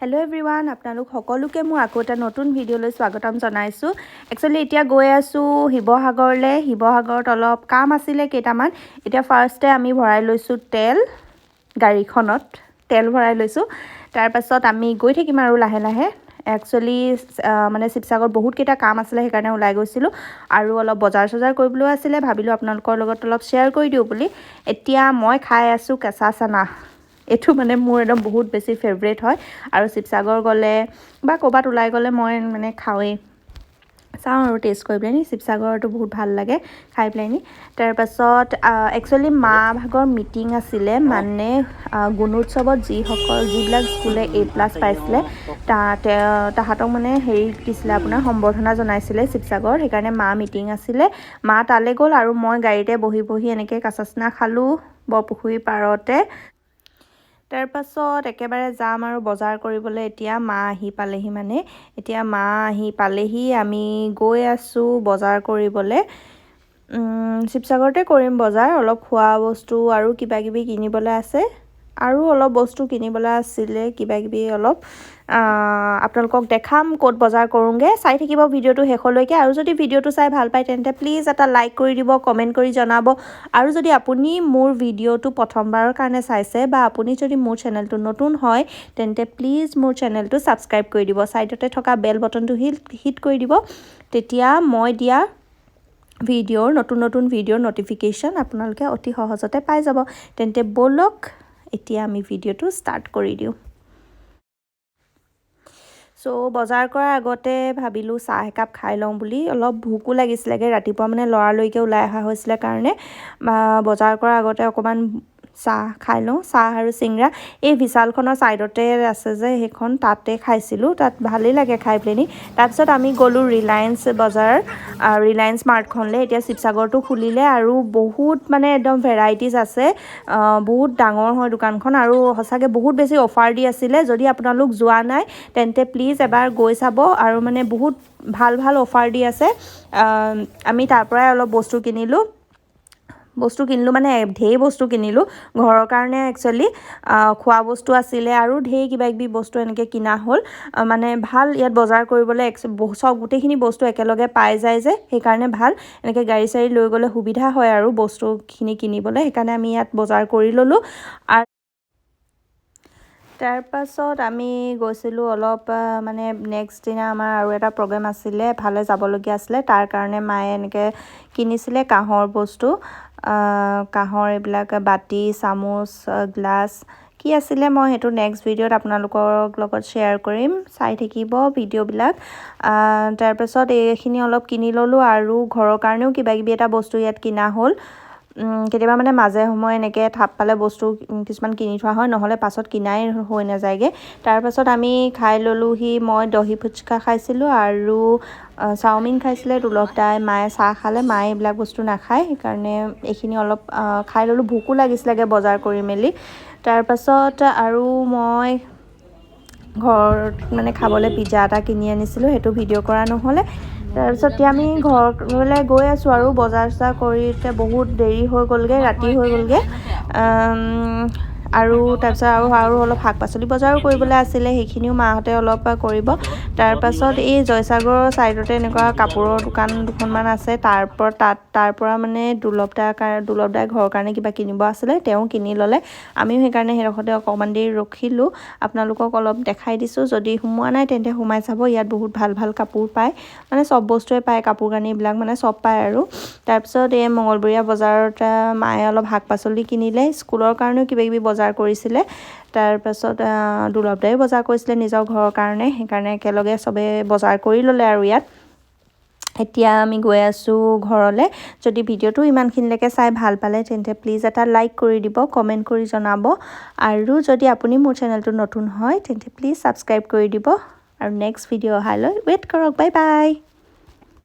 hello everyone আপোনালোক সকলোকে মই আকৌ এটা নতুন ভিডিঅ'লৈ স্বাগতম জনাইছো একচুয়ালি এতিয়া গৈ আছো শিৱসাগৰলে শিৱসাগৰত অলপ কাম আছিল কেইটামান এতিয়া ফাৰ্ষ্টে আমি ভৰাই লৈছো তেল গাড়ীখনত তেল ভৰাই লৈছো তাৰ পাছত আমি গৈ থাকিম আৰু লাহে লাহে একচুয়ালি মানে শিৱসাগৰত বহুত কেইটা কাম আছিল সেইকাৰণে ওলাই গৈছিলো আৰু অলপ বজাৰ কৰিবলৈ আছিল ভাবিলো আপোনালোকৰ লগত অলপ শেয়াৰ কৰি দিও বুলি এতিয়া মই খাই আছো কেঁচা চানা এটো মানে মোৰ একদম বহুত বেছি ফেভাৰিট হয় আৰু শিৱসাগৰ গলে বা কোবাত ওলাই গলে মই মানে খাওয়ে চাও আৰু টেষ্ট কৰি পেনি শিৱসাগৰটো বহুত ভাল লাগে খাই পেনি তাৰ পাছত একচুয়ালি মা ভাগৰ মিটিং আছিল মানে গুণোৎসৱত যিবিলাক স্কুলে A+ পাইছিলে তাহাতক মানে হেৰি দিছিলে আপোনাৰ সম্বৰ্ধনা জনাইছিলে শিৱসাগৰ সেইকাৰণে মা মিটিং আছিল মা তালে গল আৰু মই গাড়ীতে বহি এনেকে কাঁচাচনা খালো বৰপুখুৰী পাৰতে তাৰ পাছত একেবাৰে যাম আৰু বজাৰ কৰিবলৈ এতিয়া মা আহি পালেহি মানে এতিয়া মা আহি পালেহি আমি গৈ আছো বজাৰ কৰিবলৈ শিৱসাগৰতে কৰিম বজাৰ অলপ খোৱা বস্তু আৰু কিবা কিবি কিনিবলৈ আছে আৰু অলপ বস্তু কিনিবলৈ আছিল কিবা কিবি অলপ আপোনালোকক দেখাম কোট বজাৰ কৰোঁগে চাই থাকিব ভিডিওটো শেষলৈকে আৰু যদি ভিডিওটো চাই ভাল পায় তেন্তে প্লিজ এটা লাইক কৰি দিব কমেন্ট কৰি জনাব আৰু যদি আপুনি মোৰ ভিডিওটো প্ৰথমবাৰৰ কাৰণে চাইছে বা আপুনি যদি মোৰ চেনেলটো নতুন হয় তেন্তে প্লিজ মোৰ চেনেলটো সাবস্ক্ৰাইব কৰি দিব সাইডতে থকা বেল বটনটো হিট কৰি দিব তেতিয়া মই দিয়া ভিডিওৰ নতুন ভিডিওৰ নটিফিকেশন আপোনালোকে অতি সহজতে পাই যাব তেন্তে বলক এতিয়া আমি ভিডিওটো স্টাৰ্ট কৰি দিও সো বজাৰ কৰাৰ আগতে ভাবিলো চাহ একাপ খাই লওঁ বুলি অলপ ভুকু লাগিছিলগে ৰাতিপুৱা মানে লৰালৈকে ওলাই অহা হৈছিল কাৰণে বজাৰ কৰাৰ আগতে অকমান চাহ খাই লওঁ চাহ আৰু সিংৰা এই বিশালখনৰ সাইডতে আছে যে হেখন তাতে খাইছিলো তাত ভালেই লাগে খাই প্লেনি তাৰপিছত আমি গলো ৰিলায়েন্স বজাৰ ৰিলায়েন্স মাৰ্টখনলে এতিয়া শিৱসাগৰটো খুলিলে আৰু বহুত মানে একদম ভেৰাইটিজ আছে বহুত ডাঙৰ হয় দোকানখন আৰু হসাকে বহুত বেছি অফাৰ দি আছিল যদি আপোনালোক যোৱা নাই তেন্তে প্লিজ এবাৰ গৈ চাব আৰু মানে বহুত ভাল অফাৰ দি আছে আমি তাৰ পৰাই অলপ বস্তু কিনিলো মানে ঢেৰ বস্তু কিনিলো ঘৰৰ কাৰণে একচুয়ালি খোৱা বস্তু আছিল আৰু ঢেৰ কিবা কিবি বস্তু এনেকে কিনা হল মানে ভাল ইয়াত বজাৰ কৰিবলৈ সব গুটেখিনি বস্তু একেলগে পাই যায় যে সেইকাৰণে ভাল এনেকে গাড়ী চাৰি লৈ গলে সুবিধা হয় আৰু বস্তুখিনি কিনিবলৈ সেইকাৰণে আমি ইয়াত বজাৰ কৰি ললো আৰু তাৰ পাছত আমি গৈছিলো অলপ মানে নেক্সট দিনা আমাৰ আৰু এটা প্ৰগ্ৰাম আছিল ভালে যাবলগীয়া আছিল তাৰ কাৰণে মায়ে এনেকে কিনিছিলে কাহৰ বস্তু কাহৰ এইবিলাক বাটি চামুচ গ্লাস কি আছিল মই হেতু নেক্সট ভিডিওত আপোনালোকৰ লগত শেয়াৰ কৰিম চাই থাকিব ভিডিওবিলাক তাৰ পাছত এইখিনি অলপ কিনি ললো আৰু ঘৰৰ কাৰণেও কিবা কিবি এটা বস্তু ইয়াত কিনা হ'ল কেতিয়াবা মানে মাজে সময় এনেকে থাপ পালে বস্তু কিছুমান কিনি থোৱা হয় নহলে পাছত কিনাই হৈ নাযায়গে তাৰ পাছত আমি খাই ললোহি মই দহি ফুচকা খাইছিলো আৰু চাওমিন খাইছিলে দুলভদাই মায়ে চাহ খালে মায়ে এইবিলাক বস্তু নাখায় সেইকাৰণে এইখিনি অলপ খাই ললো ভুকু লাগিছিলগে বজাৰ কৰি মেলি তাৰ পাছত আৰু মই ঘৰত মানে খাবলৈ পিজ্জা এটা কিনি আনিছিলো হেতু ভিডিও কৰা নহলে তাৰপিছত আমি ঘৰলৈ গৈ আছো আৰু বজাৰ কৰিতে বহুত দেৰি হৈ গলগে ৰাতি হৈ গলগে আৰু তাৰপিছত আৰু অলপ শাক-পাচলি বজাৰো কৰিবলৈ আছিল সেইখিনিও মাহতে অলপ কৰিব তাৰ পাছত এই জয়সাগৰৰ সাইডতে এনেকুৱা কাপোৰৰ দোকান দুখনমান আছে তাৰ পৰা মানে দুলভদাই ঘৰৰ কাৰণে কিবা কিনিব আছিল তেওঁ কিনি ললে আমিও সেইকাৰণে হেৰখতে অকমান দেৰি ৰখিলো আপোনালোকক অলপ দেখাই দিছো যদি হুমুৱা নাই তেন্তে হুমাই চাব ইয়াত বহুত ভাল কাপোৰ পায় মানে সব বস্তুৱে পায় কাপোৰ কানি বিলাক মানে সব পায় আৰু তাৰ পিছত এই মঙ্গলবৰীয়া বজাৰত মায়ে অলপ শাক-পাচলি কিনিলে স্কুলৰ কাৰণেও কিবা কিবি বজাৰ কৰিছিলে তাৰ পাছত দুলভদাই বজাৰ কৰিছিলে নিজৰ ঘৰৰ কাৰণে সেইকাৰণে একেলগে সবে বজাৰ কৰি ললে আৰু ইয়াত এতিয়া আমি গৈ আছো ঘৰলে যদি ভিডিওটো ইমানখিনিলৈকে চাই ভাল পালে তেন্তে প্লিজ এটা লাইক কৰি দিব কমেন্ট কৰি জনাব আৰু যদি আপুনি মোৰ চেনেলটো নতুন হয় তেন্তে প্লিজ সাবস্ক্ৰাইব কৰি দিব আৰু নেক্সট ভিডিও অহালৈ ওয়েট কৰক বাই বাই